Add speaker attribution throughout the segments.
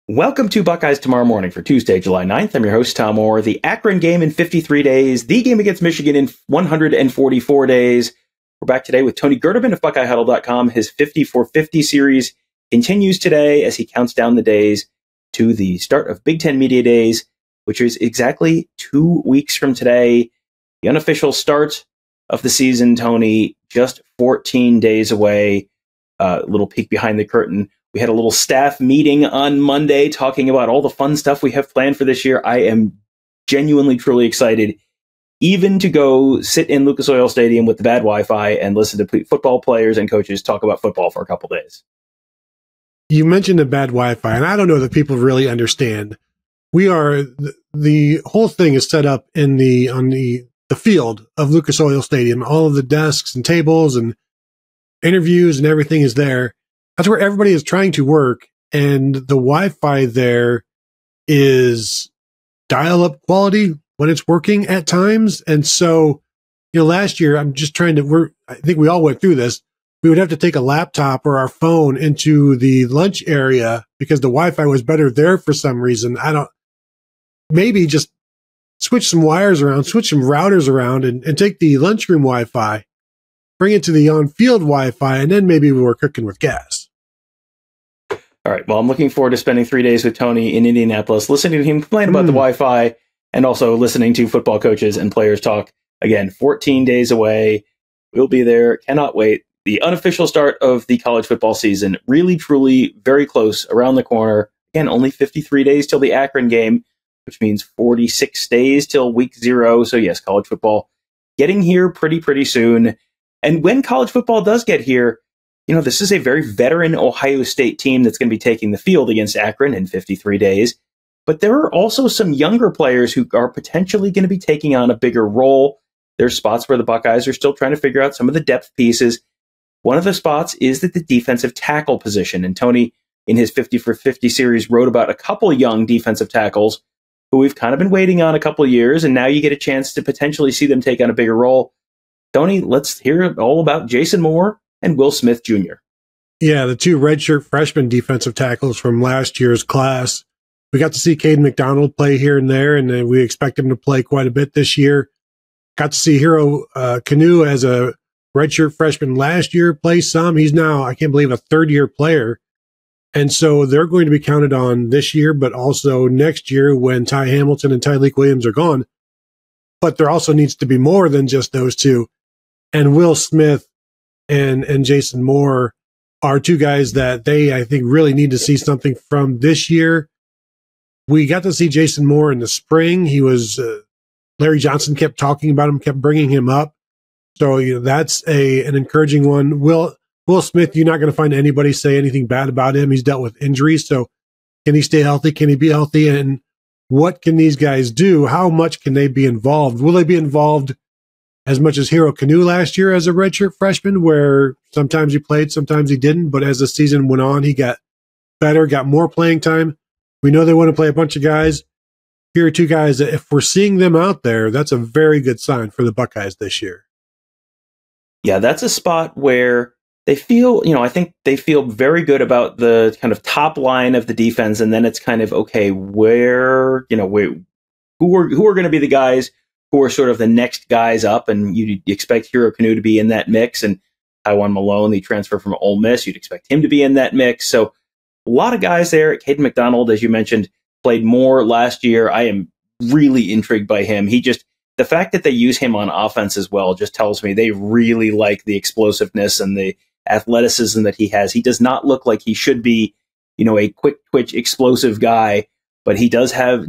Speaker 1: Welcome to Buckeyes Tomorrow Morning for Tuesday, July 9th. I'm your host, Tom Orr. The Akron game in 53 days, the game against Michigan in 144 days. We're back today with Tony Gerdeman of BuckeyeHuddle.com. His 50-for-50 series continues today as he counts down the days to the start of Big Ten Media Days, which is exactly 2 weeks from today. The unofficial start of the season, Tony, just 14 days away. A little peek behind the curtain. We had a little staff meeting on Monday talking about all the fun stuff we have planned for this year. I am genuinely, truly excited, even to go sit in Lucas Oil Stadium with the bad Wi-Fi and listen to football players and coaches talk about football for a couple days.
Speaker 2: You mentioned the bad Wi-Fi, and I don't know that people really understand. The whole thing is set up on the field of Lucas Oil Stadium. All of the desks and tables and interviews and everything is there. That's where everybody is trying to work, and the Wi-Fi there is dial-up quality when it's working at times. And so, last year, I think we all went through this. We would have to take a laptop or our phone into the lunch area because the Wi-Fi was better there for some reason. Maybe just switch some wires around, switch some routers around, and take the lunchroom Wi-Fi, bring it to the on-field Wi-Fi, and then maybe we were cooking with gas.
Speaker 1: All right. Well, I'm looking forward to spending 3 days with Tony in Indianapolis, listening to him complain about the Wi-Fi and also listening to football coaches and players talk. Again, 14 days away. We'll be there. Cannot wait. The unofficial start of the college football season. Really, truly very close, around the corner. Again, only 53 days till the Akron game, which means 46 days till week 0. So yes, college football getting here pretty soon. And when college football does get here, this is a very veteran Ohio State team that's going to be taking the field against Akron in 53 days. But there are also some younger players who are potentially going to be taking on a bigger role. There's spots where the Buckeyes are still trying to figure out some of the depth pieces. One of the spots is that the defensive tackle position. And Tony, in his 50-for-50 series, wrote about a couple of young defensive tackles who we've kind of been waiting on a couple of years, and now you get a chance to potentially see them take on a bigger role. Tony, let's hear all about Jason Moore and Will Smith Jr.
Speaker 2: Yeah, the two redshirt freshman defensive tackles from last year's class. We got to see Caden McDonald play here and there, and we expect him to play quite a bit this year. Got to see Hero Kanu as a redshirt freshman last year play some. He's now, I can't believe, a third-year player. And so they're going to be counted on this year, but also next year when Ty Hamilton and Tyleik Williams are gone. But there also needs to be more than just those two. And Will Smith and Jason Moore are two guys that I think, really need to see something from this year. We got to see Jason Moore in the spring. He was, Larry Johnson kept talking about him, kept bringing him up. So that's an encouraging one. Will Smith, you're not going to find anybody say anything bad about him. He's dealt with injuries. So can he stay healthy? Can he be healthy? And what can these guys do? How much can they be involved? Will they be involved as much as Hero Kanu last year as a redshirt freshman, where sometimes he played, sometimes he didn't, but as the season went on, he got better, got more playing time. We know they want to play a bunch of guys. Here are two guys that, if we're seeing them out there, that's a very good sign for the Buckeyes this year.
Speaker 1: Yeah, that's a spot where they feel, I think they feel very good about the kind of top line of the defense, and then it's kind of, okay, who are going to be the guys who are sort of the next guys up, and you expect Hero Kanu to be in that mix, and Tywone Malone, the transfer from Ole Miss, you'd expect him to be in that mix. So a lot of guys there. Caden McDonald, as you mentioned, played more last year. I am really intrigued by him. The fact that they use him on offense as well just tells me they really like the explosiveness and the athleticism that he has. He does not look like he should be, a quick twitch, explosive guy. But he does have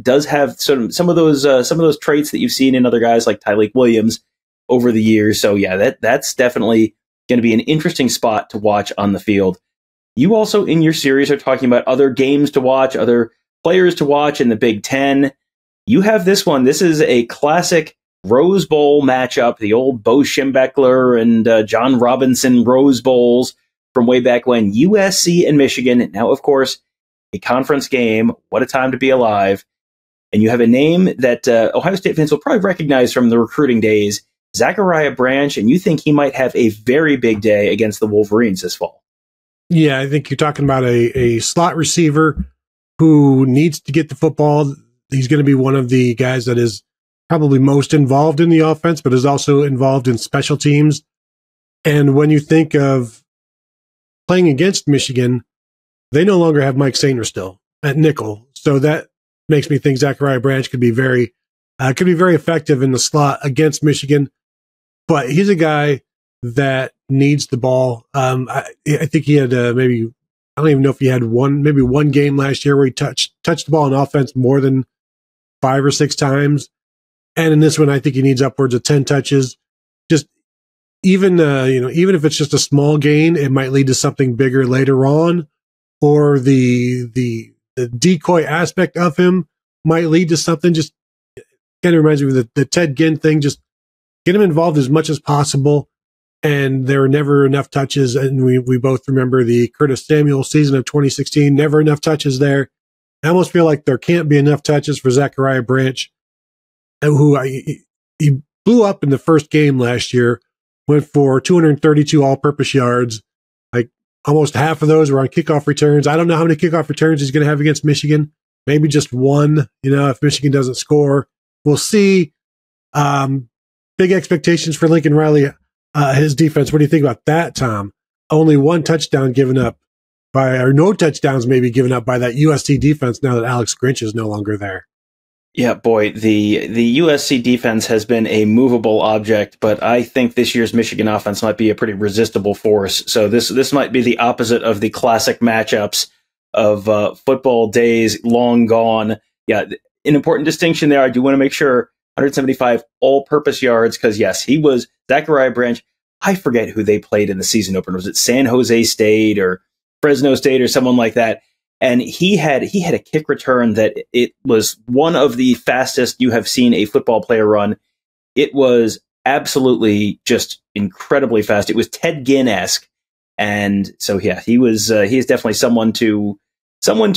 Speaker 1: some of those traits that you've seen in other guys like Tyleik Williams over the years. So yeah, that's definitely going to be an interesting spot to watch on the field. You also in your series are talking about other games to watch, other players to watch in the Big Ten. You have this one. This is a classic Rose Bowl matchup, the old Bo Schembechler and John Robinson Rose Bowls from way back when. USC and Michigan. Now, of course, a conference game. What a time to be alive. And you have a name that Ohio State fans will probably recognize from the recruiting days, Zachariah Branch, and you think he might have a very big day against the Wolverines this fall.
Speaker 2: Yeah, I think you're talking about a slot receiver who needs to get the football. He's going to be one of the guys that is probably most involved in the offense, but is also involved in special teams. And when you think of playing against Michigan, they no longer have Mike Sainer still at nickel. So that makes me think Zachariah Branch could be very effective in the slot against Michigan. But he's a guy that needs the ball. I think he had maybe, I don't even know if he had one game last year where he touched the ball on offense more than 5 or 6 times. And in this one, I think he needs upwards of 10 touches. Just even if it's just a small gain, it might lead to something bigger later on, or the decoy aspect of him might lead to something. Just kind of reminds me of the Ted Ginn thing. Just get him involved as much as possible. And there were never enough touches. And we both remember the Curtis Samuel season of 2016, never enough touches there. I almost feel like there can't be enough touches for Zachariah Branch, who he blew up in the first game last year, went for 232 all-purpose yards. Like almost half of those were on kickoff returns. I don't know how many kickoff returns he's going to have against Michigan. Maybe just one, if Michigan doesn't score. We'll see. Big expectations for Lincoln Riley, his defense. What do you think about that, Tom? Only one touchdown given up or no touchdowns maybe given up by that USC defense now that Alex Grinch is no longer there.
Speaker 1: Yeah, boy, the USC defense has been a movable object, but I think this year's Michigan offense might be a pretty resistible force. So this might be the opposite of the classic matchups of football days long gone. Yeah, an important distinction there. I do want to make sure 175 all-purpose yards, because yes, he was Zachariah Branch. I forget who they played in the season opener. Was it San Jose State or Fresno State or someone like that? And he had a kick return that it was one of the fastest you have seen a football player run. It was absolutely just incredibly fast. It was Ted Ginn-esque. And so, yeah, he is definitely someone to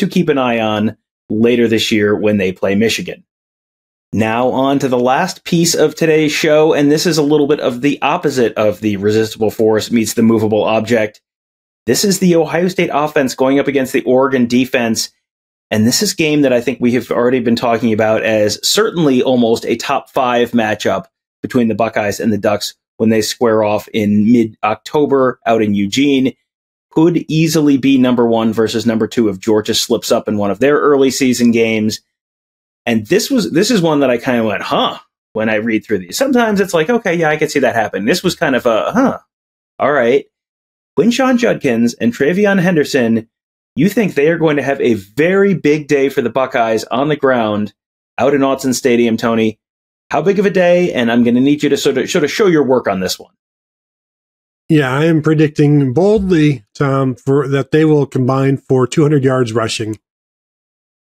Speaker 1: keep an eye on later this year when they play Michigan. Now on to the last piece of today's show, and this is a little bit of the opposite of the resistible force meets the movable object. This is the Ohio State offense going up against the Oregon defense, and this is a game that I think we have already been talking about as certainly almost a top 5 matchup between the Buckeyes and the Ducks when they square off in mid-October out in Eugene. Could easily be number 1 versus number 2 if Georgia slips up in one of their early season games. And this is one that I kind of went, when I read through these. Sometimes it's like, okay, yeah, I could see that happen. This was kind of all right. Quinshon Judkins and TreVeyon Henderson, you think they are going to have a very big day for the Buckeyes on the ground out in Autzen Stadium, Tony. How big of a day? And I'm going to need you to sort of show your work on this one.
Speaker 2: Yeah, I am predicting boldly, Tom, that they will combine for 200 yards rushing.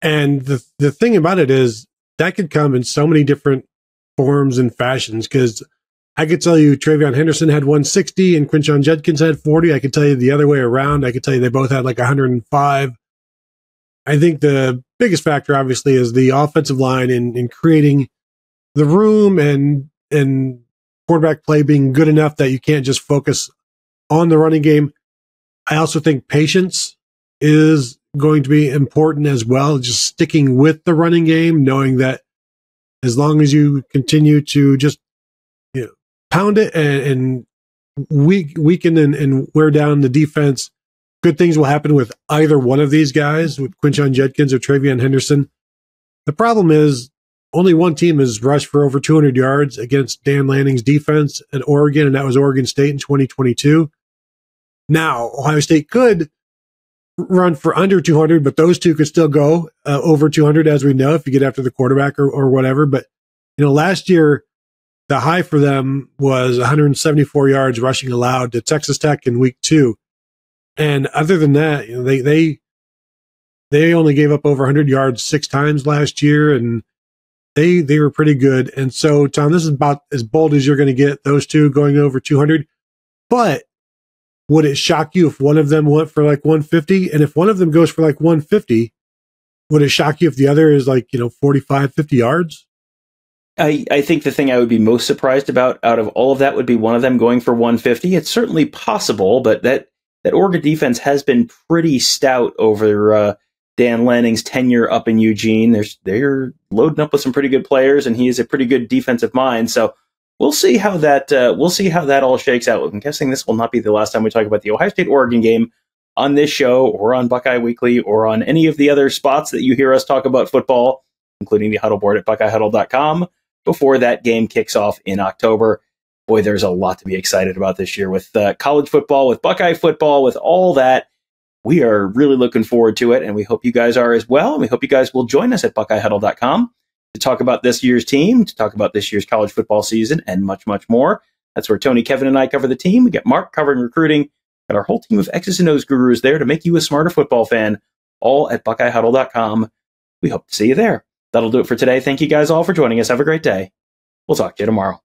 Speaker 2: And the thing about it is that could come in so many different forms and fashions, because I could tell you TreVeyon Henderson had 160 and Quinshon Judkins had 40. I could tell you the other way around. I could tell you they both had like 105. I think the biggest factor, obviously, is the offensive line in creating the room and quarterback play being good enough that you can't just focus on the running game. I also think patience is going to be important as well, just sticking with the running game, knowing that as long as you continue to just pound it and weaken and wear down the defense, good things will happen with either one of these guys, with Quinshon Judkins or TreVeyon Henderson. The problem is only one team has rushed for over 200 yards against Dan Lanning's defense at Oregon, and that was Oregon State in 2022. Now, Ohio State could run for under 200, but those two could still go over 200, as we know, if you get after the quarterback or whatever. But, last year, the high for them was 174 yards rushing allowed to Texas Tech in week 2. And other than that, they only gave up over 100 yards 6 times last year, and they were pretty good. And so, Tom, this is about as bold as you're going to get, those two going over 200. But would it shock you if one of them went for like 150? And if one of them goes for like 150, would it shock you if the other is like, 45, 50 yards?
Speaker 1: I think the thing I would be most surprised about out of all of that would be one of them going for 150. It's certainly possible, but that Oregon defense has been pretty stout over Dan Lanning's tenure up in Eugene. They're loading up with some pretty good players, and he is a pretty good defensive mind. So we'll see how that all shakes out. I'm guessing this will not be the last time we talk about the Ohio State-Oregon game on this show or on Buckeye Weekly or on any of the other spots that you hear us talk about football, including the Huddle Board at BuckeyeHuddle.com, before that game kicks off in October. Boy, there's a lot to be excited about this year with college football, with Buckeye football, with all that. We are really looking forward to it, and we hope you guys are as well. And we hope you guys will join us at BuckeyeHuddle.com to talk about this year's team, to talk about this year's college football season, and much, much more. That's where Tony, Kevin, and I cover the team. We get Mark covering recruiting, and our whole team of X's and O's gurus there to make you a smarter football fan, all at BuckeyeHuddle.com. We hope to see you there. That'll do it for today. Thank you guys all for joining us. Have a great day. We'll talk to you tomorrow.